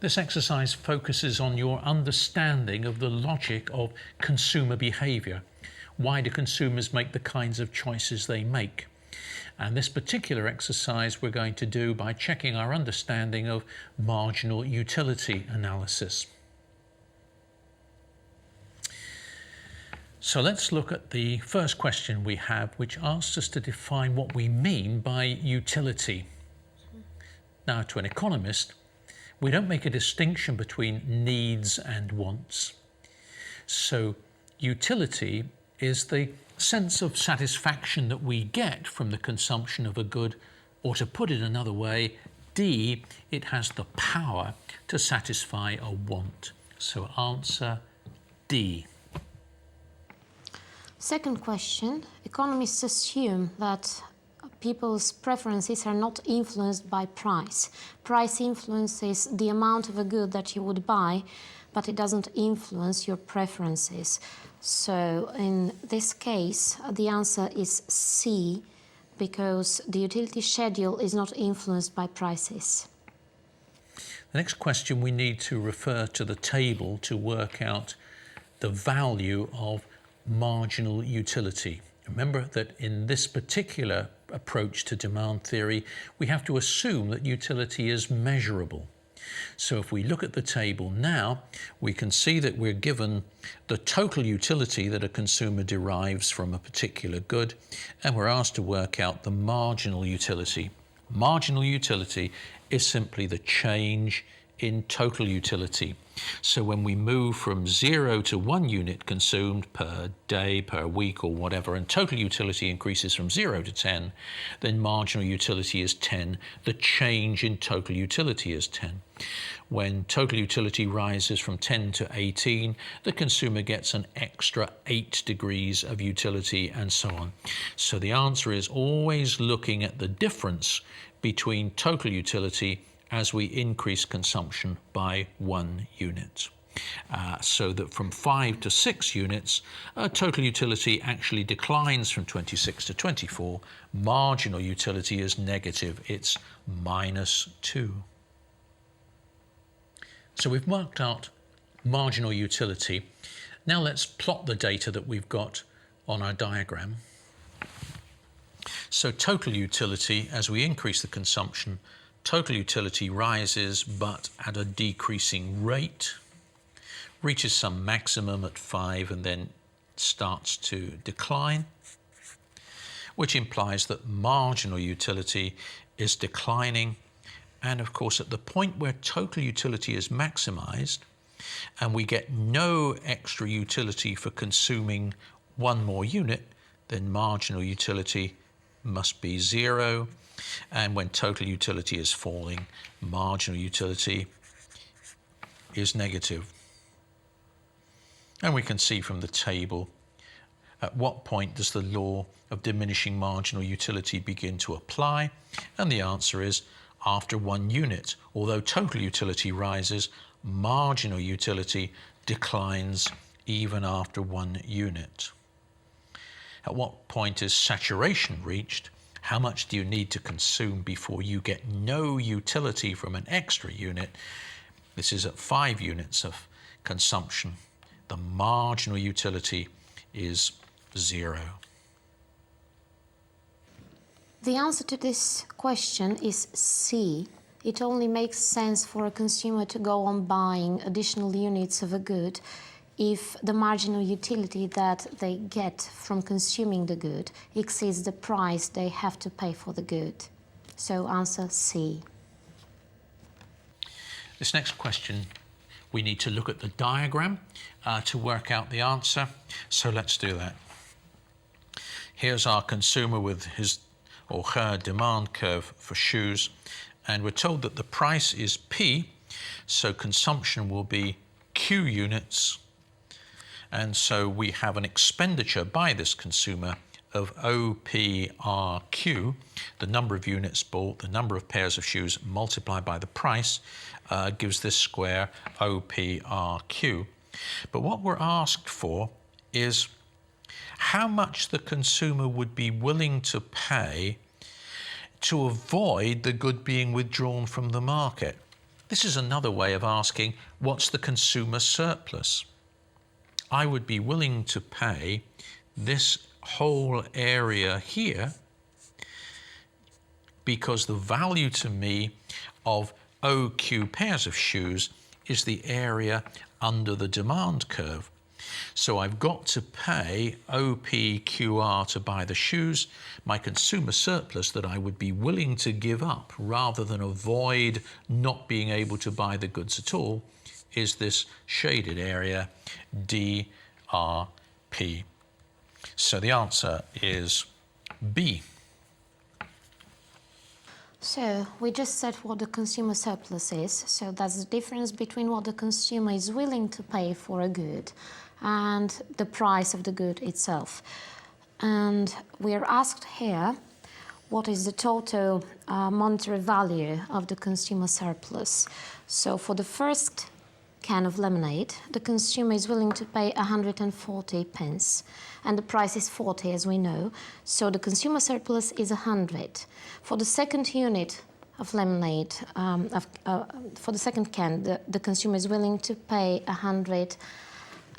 This exercise focuses on your understanding of the logic of consumer behaviour. Why do consumers make the kinds of choices they make? And this particular exercise we're going to do by checking our understanding of marginal utility analysis. So let's look at the first question we have, which asks us to define what we mean by utility. Now, to an economist, we don't make a distinction between needs and wants. So utility is the sense of satisfaction that we get from the consumption of a good, or to put it another way, D, it has the power to satisfy a want. So answer D. Second question, economists assume that people's preferences are not influenced by price. Price influences the amount of a good that you would buy, but it doesn't influence your preferences. So in this case, the answer is C, because the utility schedule is not influenced by prices. The next question, we need to refer to the table to work out the value of marginal utility. Remember that in this particular approach to demand theory, we have to assume that utility is measurable. So if we look at the table now, we can see that we're given the total utility that a consumer derives from a particular good, and we're asked to work out the marginal utility. Marginal utility is simply the change in total utility. So when we move from 0 to 1 unit consumed per day, per week, or whatever, and total utility increases from 0 to 10, then marginal utility is 10. The change in total utility is 10. When total utility rises from 10 to 18, the consumer gets an extra 8 degrees of utility, and so on. So the answer is always looking at the difference between total utility as we increase consumption by 1 unit. So that from 5 to 6 units, total utility actually declines from 26 to 24. Marginal utility is negative, it's -2. So we've marked out marginal utility. Now let's plot the data that we've got on our diagram. So total utility, as we increase the consumption, total utility rises, but at a decreasing rate, reaches some maximum at 5 and then starts to decline, which implies that marginal utility is declining. And of course, at the point where total utility is maximized and we get no extra utility for consuming 1 more unit, then marginal utility must be 0. And when total utility is falling, marginal utility is negative. And we can see from the table at what point does the law of diminishing marginal utility begin to apply? And the answer is after 1 unit. Although total utility rises, marginal utility declines even after 1 unit. At what point is saturation reached? How much do you need to consume before you get no utility from an extra unit? This is at 5 units of consumption. The marginal utility is 0. The answer to this question is C. It only makes sense for a consumer to go on buying additional units of a good if the marginal utility that they get from consuming the good exceeds the price they have to pay for the good. So answer C. This next question, we need to look at the diagram to work out the answer. So let's do that. Here's our consumer with his or her demand curve for shoes, and we're told that the price is P, so consumption will be Q units. And so we have an expenditure by this consumer of OPRQ, the number of units bought, the number of pairs of shoes multiplied by the price, gives this square OPRQ. But what we're asked for is how much the consumer would be willing to pay to avoid the good being withdrawn from the market. This is another way of asking, what's the consumer surplus? I would be willing to pay this whole area here because the value to me of OQ pairs of shoes is the area under the demand curve. So I've got to pay OPQR to buy the shoes. My consumer surplus that I would be willing to give up rather than avoid not being able to buy the goods at all is this shaded area DRP. So the answer is B. So we just said what the consumer surplus is. So that's the difference between what the consumer is willing to pay for a good and the price of the good itself. And we are asked here, what is the total monetary value of the consumer surplus? So for the first can of lemonade, the consumer is willing to pay 140 pence, and the price is 40, as we know. So the consumer surplus is 100. For the second unit of lemonade, for the second can, the consumer is willing to pay 100,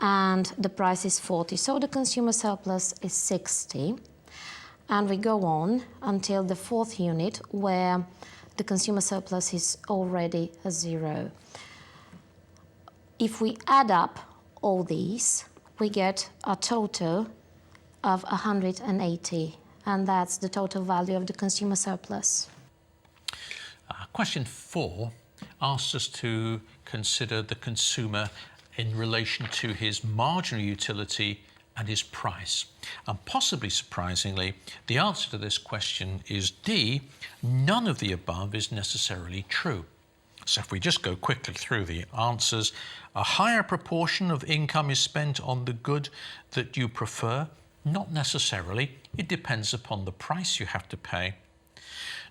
and the price is 40. So the consumer surplus is 60. And we go on until the fourth unit, where the consumer surplus is already a 0. If we add up all these, we get a total of 180, and that's the total value of the consumer surplus. Question 4 asks us to consider the consumer in relation to his marginal utility and his price. And possibly surprisingly, the answer to this question is D. None of the above is necessarily true. So if we just go quickly through the answers, a higher proportion of income is spent on the good that you prefer? Not necessarily. It depends upon the price you have to pay.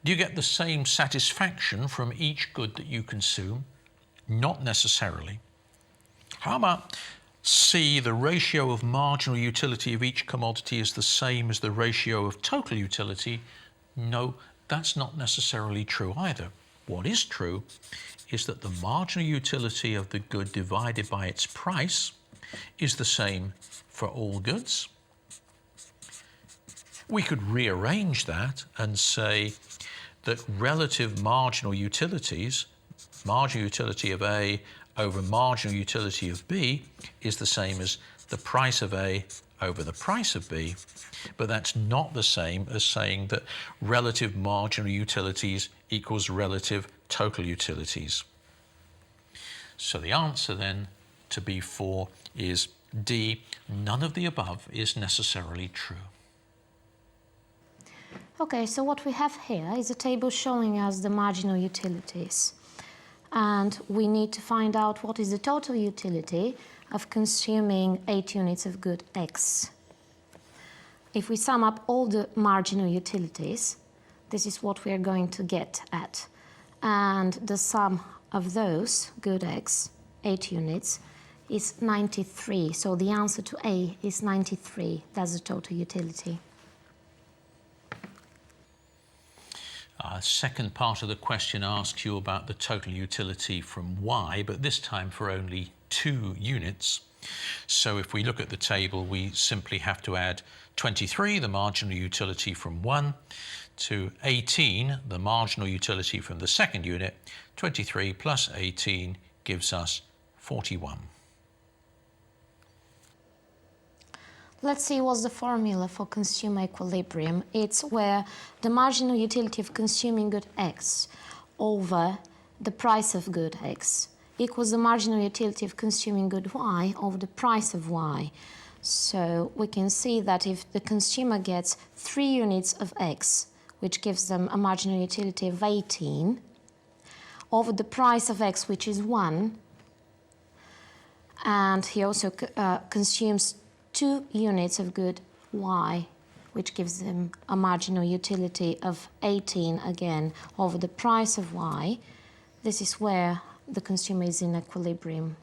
Do you get the same satisfaction from each good that you consume? Not necessarily. How about C, the ratio of marginal utility of each commodity is the same as the ratio of total utility? No, that's not necessarily true either. What is true is that the marginal utility of the good divided by its price is the same for all goods. We could rearrange that and say that relative marginal utilities, marginal utility of A over marginal utility of B, is the same as the price of A over the price of B, but that's not the same as saying that relative marginal utilities equals relative total utilities. So the answer then to B4 is D. None of the above is necessarily true. Okay, so what we have here is a table showing us the marginal utilities. And we need to find out what is the total utility of consuming 8 units of good X. If we sum up all the marginal utilities, this is what we are going to get at. And the sum of those, good X, 8 units, is 93. So the answer to A is 93. That's the total utility. Second part of the question asks you about the total utility from Y, but this time for only 2 units. So if we look at the table, we simply have to add 23, the marginal utility from 1, to 18, the marginal utility from the second unit. 23 plus 18 gives us 41. Let's see what's the formula for consumer equilibrium. It's where the marginal utility of consuming good X over the price of good X equals the marginal utility of consuming good Y over the price of Y. So we can see that if the consumer gets 3 units of X, which gives them a marginal utility of 18, over the price of X, which is 1, and he also consumes 2 units of good Y, which gives him a marginal utility of 18 again over the price of Y. This is where the consumer is in equilibrium.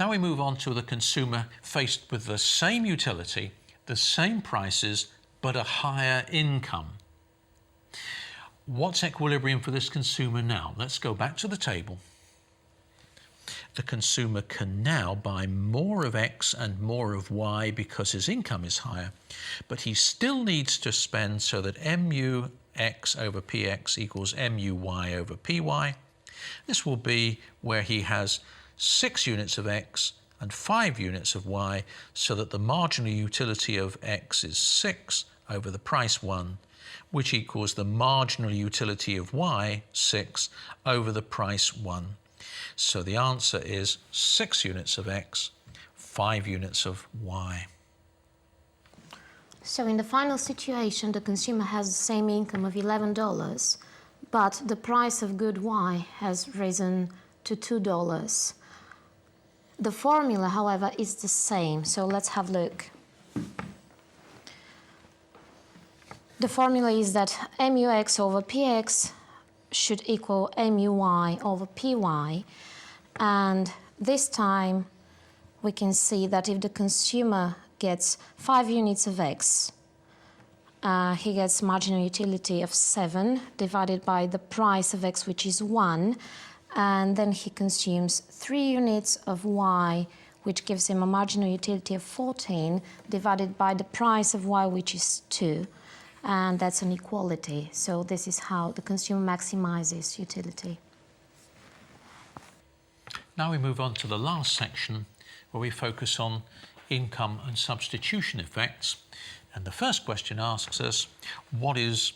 Now we move on to the consumer faced with the same utility, the same prices, but a higher income. what's equilibrium for this consumer now? Let's go back to the table. The consumer can now buy more of X and more of Y because his income is higher, but he still needs to spend so that MUX over PX equals MUY over PY. This will be where he has 6 units of X and 5 units of Y, so that the marginal utility of X is 6 over the price 1, which equals the marginal utility of Y, 6, over the price 1. So the answer is 6 units of X, 5 units of Y. So in the final situation, the consumer has the same income of $11, but the price of good Y has risen to $2. The formula, however, is the same, so let's have a look. The formula is that MUX over PX should equal MUY over PY, and this time we can see that if the consumer gets 5 units of X, he gets marginal utility of 7 divided by the price of X, which is 1, and then he consumes 3 units of Y, which gives him a marginal utility of 14 divided by the price of Y, which is 2. And that's an equality. So this is how the consumer maximizes utility. Now we move on to the last section, where we focus on income and substitution effects. And the first question asks us, what is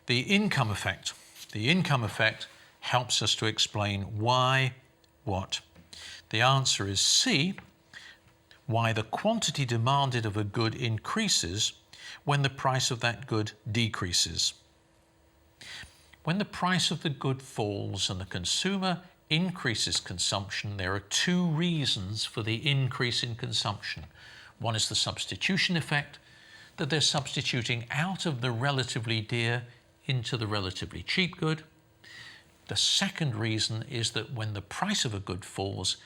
the income effect? The income effect helps us to explain why, what. The answer is C, why the quantity demanded of a good increases when the price of that good decreases. When the price of the good falls and the consumer increases consumption, there are 2 reasons for the increase in consumption. One is the substitution effect, that they're substituting out of the relatively dear into the relatively cheap good. The second reason is that when the price of a good falls,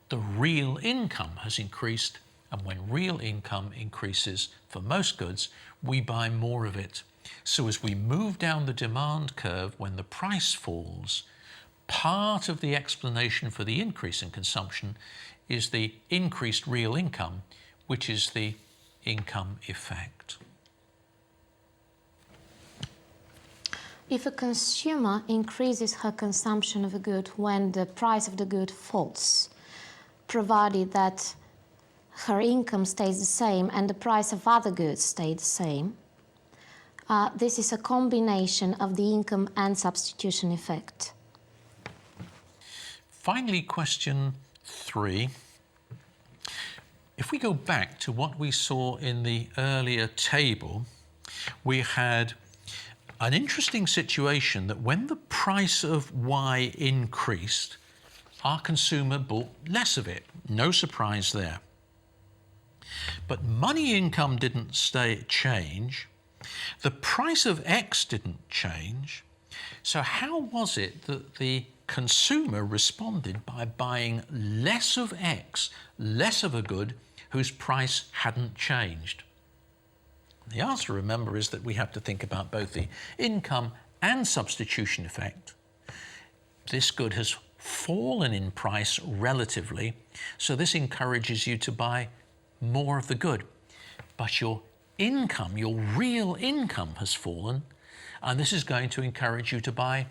the real income has increased, and when real income increases for most goods, we buy more of it. So as we move down the demand curve, when the price falls, part of the explanation for the increase in consumption is the increased real income, which is the income effect. If a consumer increases her consumption of a good when the price of the good falls, provided that her income stays the same and the price of other goods stay the same, this is a combination of the income and substitution effect. Finally, question 3. If we go back to what we saw in the earlier table, we had an interesting situation that when the price of Y increased, our consumer bought less of it. No surprise there. But money income didn't change. The price of X didn't change. So how was it that the consumer responded by buying less of X, less of a good whose price hadn't changed? The answer, remember, is that we have to think about both the income and substitution effect. This good has fallen in price relatively, so this encourages you to buy more of the good. But your income, your real income, has fallen, and this is going to encourage you to buy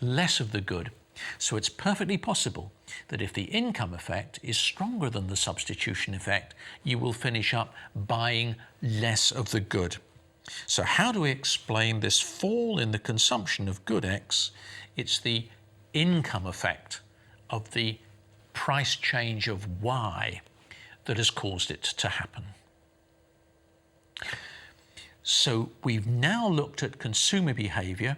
less of the good. So it's perfectly possible that if the income effect is stronger than the substitution effect, you will finish up buying less of the good. So how do we explain this fall in the consumption of good X? It's the income effect of the price change of Y that has caused it to happen. So we've now looked at consumer behavior,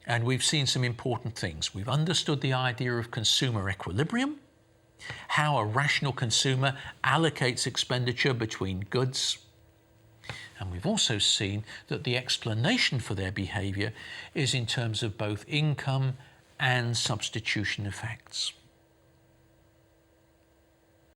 and we've seen some important things. We've understood the idea of consumer equilibrium, how a rational consumer allocates expenditure between goods. And we've also seen that the explanation for their behavior is in terms of both income and substitution effects.